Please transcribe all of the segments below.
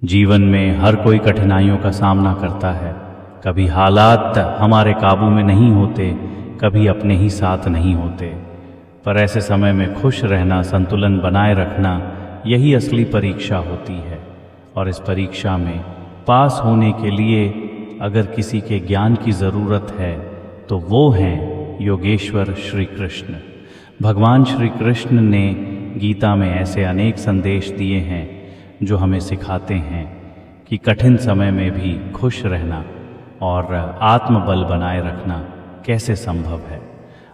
जीवन में हर कोई कठिनाइयों का सामना करता है। कभी हालात हमारे काबू में नहीं होते, कभी अपने ही साथ नहीं होते। पर ऐसे समय में खुश रहना, संतुलन बनाए रखना, यही असली परीक्षा होती है। और इस परीक्षा में पास होने के लिए अगर किसी के ज्ञान की ज़रूरत है तो वो हैं योगेश्वर श्री कृष्ण। भगवान श्री कृष्ण ने गीता में ऐसे अनेक संदेश दिए हैं जो हमें सिखाते हैं कि कठिन समय में भी खुश रहना और आत्मबल बनाए रखना कैसे संभव है।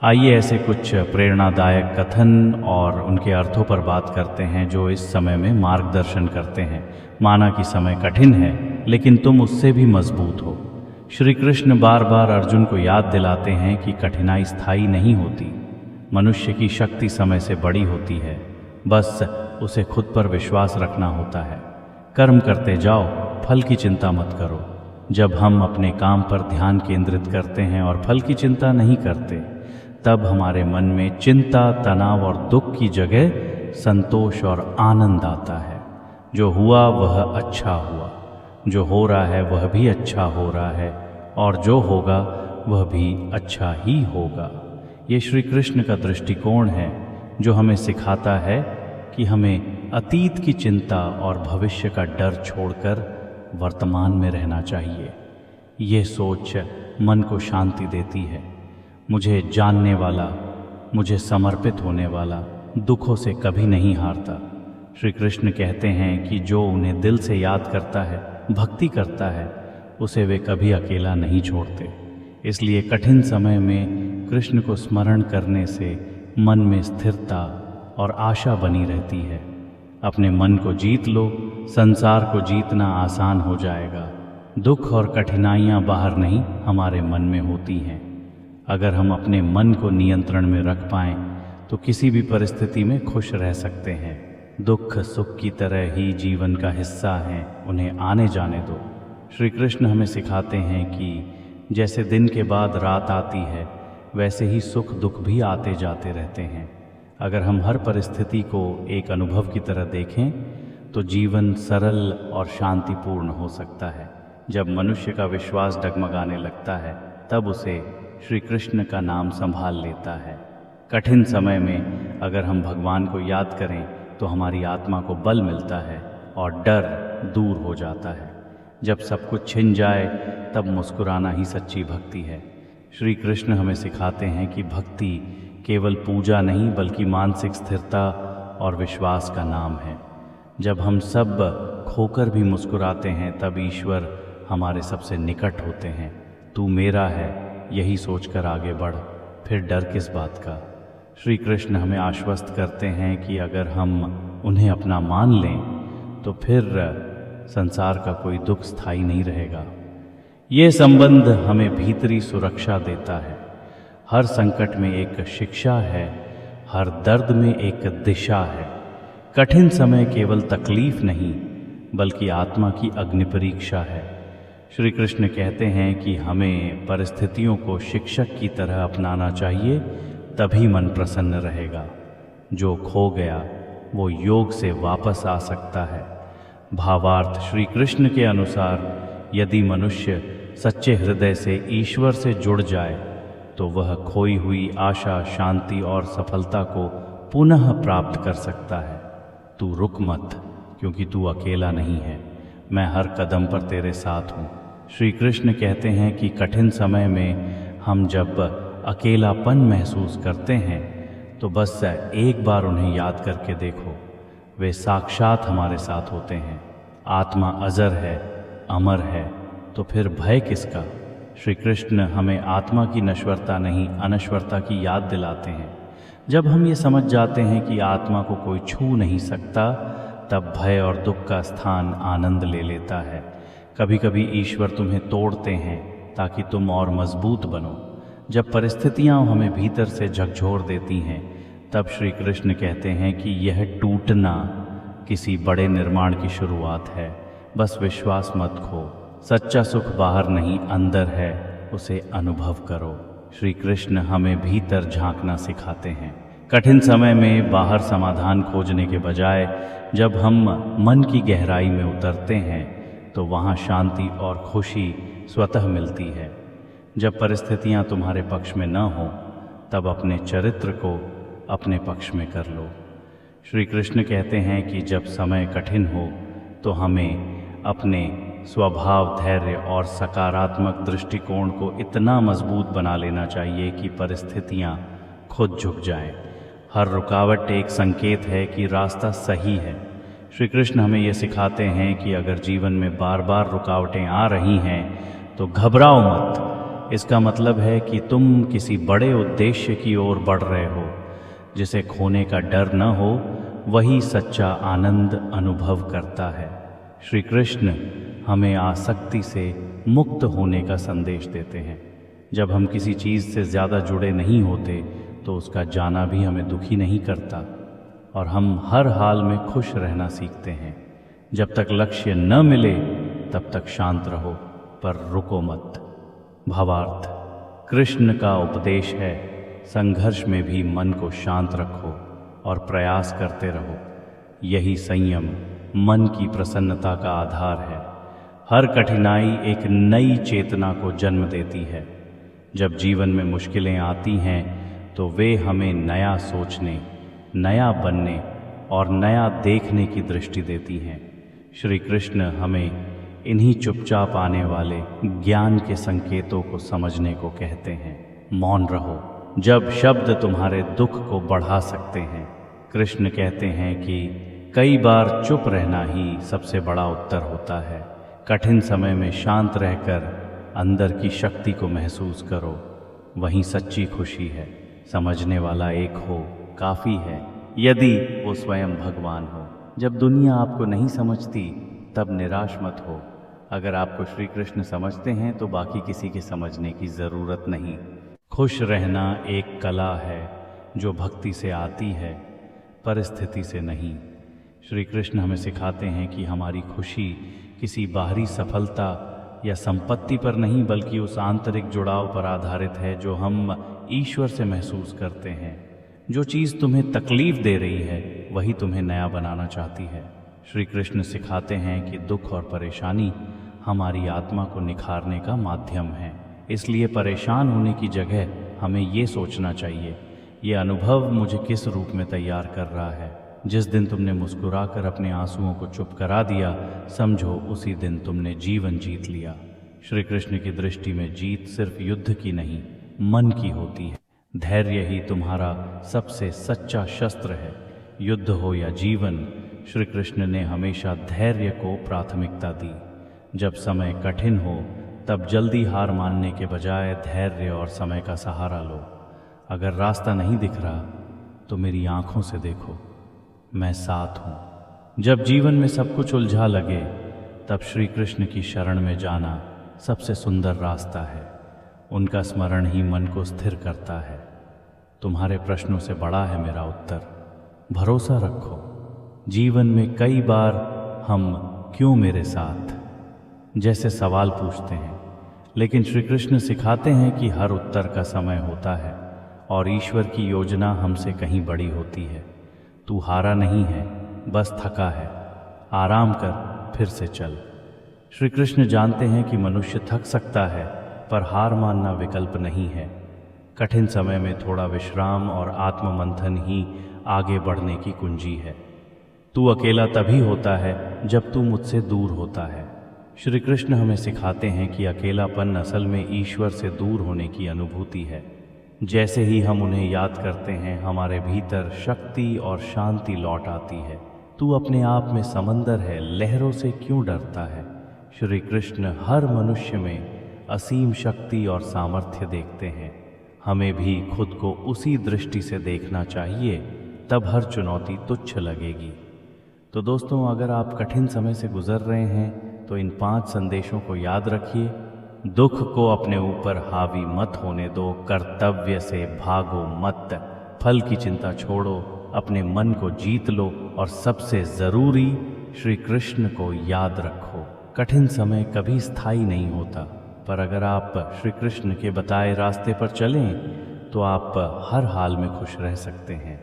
आइए ऐसे कुछ प्रेरणादायक कथन और उनके अर्थों पर बात करते हैं जो इस समय में मार्गदर्शन करते हैं। माना कि समय कठिन है लेकिन तुम उससे भी मजबूत हो। श्री कृष्ण बार बार अर्जुन को याद दिलाते हैं कि कठिनाई स्थायी नहीं होती। मनुष्य की शक्ति समय से बड़ी होती है, बस उसे खुद पर विश्वास रखना होता है। कर्म करते जाओ, फल की चिंता मत करो। जब हम अपने काम पर ध्यान केंद्रित करते हैं और फल की चिंता नहीं करते, तब हमारे मन में चिंता, तनाव और दुख की जगह संतोष और आनंद आता है। जो हुआ वह अच्छा हुआ, जो हो रहा है वह भी अच्छा हो रहा है, और जो होगा वह भी अच्छा ही होगा। ये श्री कृष्ण का दृष्टिकोण है जो हमें सिखाता है कि हमें अतीत की चिंता और भविष्य का डर छोड़कर वर्तमान में रहना चाहिए। ये सोच मन को शांति देती है। मुझे जानने वाला, मुझे समर्पित होने वाला दुखों से कभी नहीं हारता। श्री कृष्ण कहते हैं कि जो उन्हें दिल से याद करता है, भक्ति करता है, उसे वे कभी अकेला नहीं छोड़ते। इसलिए कठिन समय में कृष्ण को स्मरण करने से मन में स्थिरता और आशा बनी रहती है। अपने मन को जीत लो, संसार को जीतना आसान हो जाएगा। दुख और कठिनाइयाँ बाहर नहीं, हमारे मन में होती हैं। अगर हम अपने मन को नियंत्रण में रख पाएं तो किसी भी परिस्थिति में खुश रह सकते हैं। दुख सुख की तरह ही जीवन का हिस्सा हैं, उन्हें आने जाने दो। श्री कृष्ण हमें सिखाते हैं कि जैसे दिन के बाद रात आती है, वैसे ही सुख दुख भी आते जाते रहते हैं। अगर हम हर परिस्थिति को एक अनुभव की तरह देखें तो जीवन सरल और शांतिपूर्ण हो सकता है। जब मनुष्य का विश्वास डगमगाने लगता है, तब उसे श्री कृष्ण का नाम संभाल लेता है। कठिन समय में अगर हम भगवान को याद करें तो हमारी आत्मा को बल मिलता है और डर दूर हो जाता है। जब सब कुछ छिन जाए तब मुस्कुराना ही सच्ची भक्ति है। श्री कृष्ण हमें सिखाते हैं कि भक्ति केवल पूजा नहीं बल्कि मानसिक स्थिरता और विश्वास का नाम है। जब हम सब खोकर भी मुस्कुराते हैं तब ईश्वर हमारे सबसे निकट होते हैं। तू मेरा है, यही सोचकर आगे बढ़, फिर डर किस बात का। श्री कृष्ण हमें आश्वस्त करते हैं कि अगर हम उन्हें अपना मान लें तो फिर संसार का कोई दुख स्थायी नहीं रहेगा। ये संबंध हमें भीतरी सुरक्षा देता है। हर संकट में एक शिक्षा है, हर दर्द में एक दिशा है। कठिन समय केवल तकलीफ नहीं बल्कि आत्मा की अग्नि परीक्षा है। श्री कृष्ण कहते हैं कि हमें परिस्थितियों को शिक्षक की तरह अपनाना चाहिए, तभी मन प्रसन्न रहेगा। जो खो गया वो योग से वापस आ सकता है। भावार्थ श्री कृष्ण के अनुसार यदि मनुष्य सच्चे हृदय से ईश्वर से जुड़ जाए तो वह खोई हुई आशा, शांति और सफलता को पुनः प्राप्त कर सकता है। तू रुक मत, क्योंकि तू अकेला नहीं है। मैं हर कदम पर तेरे साथ हूँ। श्री कृष्ण कहते हैं कि कठिन समय में हम जब अकेलापन महसूस करते हैं तो बस एक बार उन्हें याद करके देखो, वे साक्षात हमारे साथ होते हैं। आत्मा अजर है, अमर है, तो फिर भय किसका। श्री कृष्ण हमें आत्मा की नश्वरता नहीं, अनश्वरता की याद दिलाते हैं। जब हम ये समझ जाते हैं कि आत्मा को कोई छू नहीं सकता, तब भय और दुख का स्थान आनंद ले लेता है। कभी कभी ईश्वर तुम्हें तोड़ते हैं ताकि तुम और मजबूत बनो। जब परिस्थितियाँ हमें भीतर से झकझोर देती हैं, तब श्री कृष्ण कहते हैं कि यह टूटना किसी बड़े निर्माण की शुरुआत है। बस विश्वास मत खो। सच्चा सुख बाहर नहीं, अंदर है, उसे अनुभव करो। श्री कृष्ण हमें भीतर झांकना सिखाते हैं। कठिन समय में बाहर समाधान खोजने के बजाय जब हम मन की गहराई में उतरते हैं तो वहाँ शांति और खुशी स्वतः मिलती है। जब परिस्थितियाँ तुम्हारे पक्ष में न हों तब अपने चरित्र को अपने पक्ष में कर लो। श्री कृष्ण कहते हैं कि जब समय कठिन हो तो हमें अपने स्वभाव, धैर्य और सकारात्मक दृष्टिकोण को इतना मजबूत बना लेना चाहिए कि परिस्थितियाँ खुद झुक जाएं। हर रुकावट एक संकेत है कि रास्ता सही है। श्री कृष्ण हमें ये सिखाते हैं कि अगर जीवन में बार बार रुकावटें आ रही हैं तो घबराओ मत। इसका मतलब है कि तुम किसी बड़े उद्देश्य की ओर बढ़ रहे हो। जिसे खोने का डर न हो वही सच्चा आनंद अनुभव करता है। श्री कृष्ण हमें आसक्ति से मुक्त होने का संदेश देते हैं। जब हम किसी चीज़ से ज़्यादा जुड़े नहीं होते तो उसका जाना भी हमें दुखी नहीं करता और हम हर हाल में खुश रहना सीखते हैं। जब तक लक्ष्य न मिले तब तक शांत रहो, पर रुको मत। भावार्थ: कृष्ण का उपदेश है, संघर्ष में भी मन को शांत रखो और प्रयास करते रहो। यही संयम मन की प्रसन्नता का आधार है। हर कठिनाई एक नई चेतना को जन्म देती है। जब जीवन में मुश्किलें आती हैं तो वे हमें नया सोचने, नया बनने और नया देखने की दृष्टि देती हैं। श्री कृष्ण हमें इन्हीं चुपचाप आने वाले ज्ञान के संकेतों को समझने को कहते हैं। मौन रहो जब शब्द तुम्हारे दुख को बढ़ा सकते हैं। कृष्ण कहते हैं कि कई बार चुप रहना ही सबसे बड़ा उत्तर होता है। कठिन समय में शांत रहकर अंदर की शक्ति को महसूस करो, वहीं सच्ची खुशी है। समझने वाला एक हो काफ़ी है, यदि वो स्वयं भगवान हो। जब दुनिया आपको नहीं समझती तब निराश मत हो। अगर आपको श्री कृष्ण समझते हैं तो बाकी किसी के समझने की ज़रूरत नहीं। खुश रहना एक कला है जो भक्ति से आती है, परिस्थिति से नहीं। श्री कृष्ण हमें सिखाते हैं कि हमारी खुशी किसी बाहरी सफलता या संपत्ति पर नहीं बल्कि उस आंतरिक जुड़ाव पर आधारित है जो हम ईश्वर से महसूस करते हैं। जो चीज़ तुम्हें तकलीफ दे रही है वही तुम्हें नया बनाना चाहती है। श्री कृष्ण सिखाते हैं कि दुख और परेशानी हमारी आत्मा को निखारने का माध्यम है। इसलिए परेशान होने की जगह हमें ये सोचना चाहिए, ये अनुभव मुझे किस रूप में तैयार कर रहा है। जिस दिन तुमने मुस्कुराकर अपने आंसुओं को चुप करा दिया, समझो उसी दिन तुमने जीवन जीत लिया। श्री कृष्ण की दृष्टि में जीत सिर्फ युद्ध की नहीं, मन की होती है। धैर्य ही तुम्हारा सबसे सच्चा शस्त्र है। युद्ध हो या जीवन, श्री कृष्ण ने हमेशा धैर्य को प्राथमिकता दी। जब समय कठिन हो तब जल्दी हार मानने के बजाय धैर्य और समय का सहारा लो। अगर रास्ता नहीं दिख रहा तो मेरी आंखों से देखो, मैं साथ हूँ। जब जीवन में सब कुछ उलझा लगे तब श्री कृष्ण की शरण में जाना सबसे सुंदर रास्ता है। उनका स्मरण ही मन को स्थिर करता है। तुम्हारे प्रश्नों से बड़ा है मेरा उत्तर। भरोसा रखो। जीवन में कई बार हम क्यों मेरे साथ जैसे सवाल पूछते हैं, लेकिन श्री कृष्ण सिखाते हैं कि हर उत्तर का समय होता है और ईश्वर की योजना हमसे कहीं बड़ी होती है। तू हारा नहीं है, बस थका है। आराम कर, फिर से चल। श्री कृष्ण जानते हैं कि मनुष्य थक सकता है, पर हार मानना विकल्प नहीं है। कठिन समय में थोड़ा विश्राम और आत्ममंथन ही आगे बढ़ने की कुंजी है। तू अकेला तभी होता है जब तू मुझसे दूर होता है। श्री कृष्ण हमें सिखाते हैं कि अकेलापन असल में ईश्वर से दूर होने की अनुभूति है। जैसे ही हम उन्हें याद करते हैं, हमारे भीतर शक्ति और शांति लौट आती है। तू अपने आप में समंदर है, लहरों से क्यों डरता है। श्री कृष्ण हर मनुष्य में असीम शक्ति और सामर्थ्य देखते हैं। हमें भी खुद को उसी दृष्टि से देखना चाहिए, तब हर चुनौती तुच्छ लगेगी। तो दोस्तों, अगर आप कठिन समय से गुजर रहे हैं तो इन 5 संदेशों को याद रखिए। दुख को अपने ऊपर हावी मत होने दो, कर्तव्य से भागो मत, फल की चिंता छोड़ो, अपने मन को जीत लो और सबसे ज़रूरी श्री कृष्ण को याद रखो। कठिन समय कभी स्थायी नहीं होता, पर अगर आप श्री कृष्ण के बताए रास्ते पर चलें तो आप हर हाल में खुश रह सकते हैं,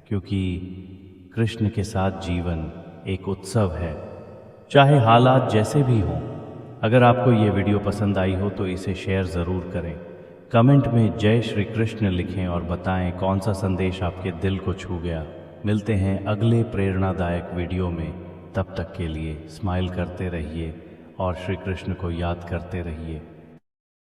क्योंकि कृष्ण के साथ जीवन एक उत्सव है। चाहे हालात जैसे भी हों, अगर आपको ये वीडियो पसंद आई हो तो इसे शेयर ज़रूर करें। कमेंट में जय श्री कृष्ण लिखें और बताएं कौन सा संदेश आपके दिल को छू गया। मिलते हैं अगले प्रेरणादायक वीडियो में। तब तक के लिए स्माइल करते रहिए और श्री कृष्ण को याद करते रहिए।